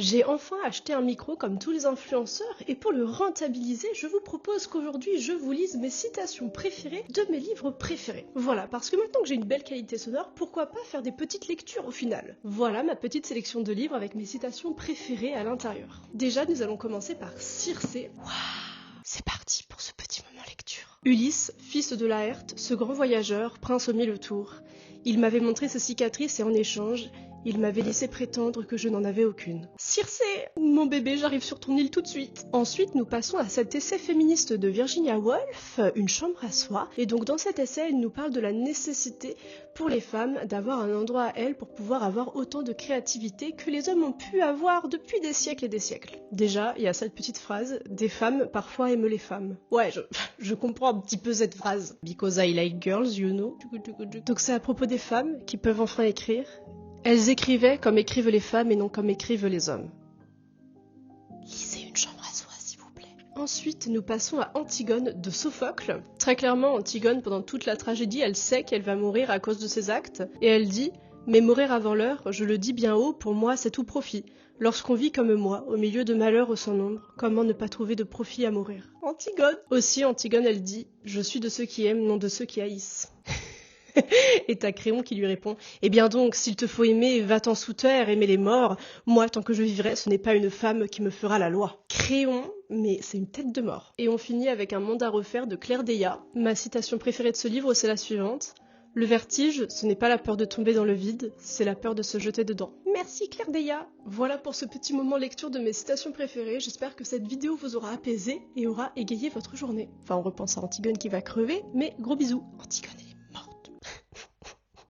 J'ai enfin acheté un micro comme tous les influenceurs et pour le rentabiliser, je vous propose qu'aujourd'hui je vous lise mes citations préférées de mes livres préférés. Voilà, parce que maintenant que j'ai une belle qualité sonore, pourquoi pas faire des petites lectures au final. Voilà ma petite sélection de livres avec mes citations préférées à l'intérieur. Déjà, nous allons commencer par Circé. Waouh, c'est parti pour ce petit moment lecture. Ulysse, fils de Laërte, ce grand voyageur, prince aux mille tours. Il m'avait montré ses cicatrices et en échange, il m'avait laissé prétendre que je n'en avais aucune. Circé, mon bébé, j'arrive sur ton île tout de suite. Ensuite, nous passons à cet essai féministe de Virginia Woolf, Une chambre à soi. Et donc dans cet essai, elle nous parle de la nécessité pour les femmes d'avoir un endroit à elles pour pouvoir avoir autant de créativité que les hommes ont pu avoir depuis des siècles et des siècles. Déjà, il y a cette petite phrase, des femmes parfois aiment les femmes. Ouais, je comprends un petit peu cette phrase. Because I like girls, you know. Donc c'est à propos des femmes qui peuvent enfin écrire. Elles écrivaient comme écrivent les femmes et non comme écrivent les hommes. Lisez Une chambre à soi, s'il vous plaît. Ensuite, nous passons à Antigone de Sophocle. Très clairement, Antigone, pendant toute la tragédie, elle sait qu'elle va mourir à cause de ses actes, et elle dit « Mais mourir avant l'heure, je le dis bien haut, pour moi c'est tout profit. Lorsqu'on vit comme moi, au milieu de malheurs sans nombre, comment ne pas trouver de profit à mourir ?» Antigone. Aussi, Antigone, elle dit « Je suis de ceux qui aiment, non de ceux qui haïssent. » Et t'as Créon qui lui répond « Eh bien donc, s'il te faut aimer, va-t'en sous terre, aimer les morts. Moi, tant que je vivrai, ce n'est pas une femme qui me fera la loi. » Créon, mais c'est une tête de mort. Et on finit avec Un monde à refaire de Claire Deillat. Ma citation préférée de ce livre, c'est la suivante. « Le vertige, ce n'est pas la peur de tomber dans le vide, c'est la peur de se jeter dedans. » Merci Claire Deillat. Voilà pour ce petit moment lecture de mes citations préférées. J'espère que cette vidéo vous aura apaisé et aura égayé votre journée. Enfin, on repense à Antigone qui va crever, mais gros bisous. Antigone, elle est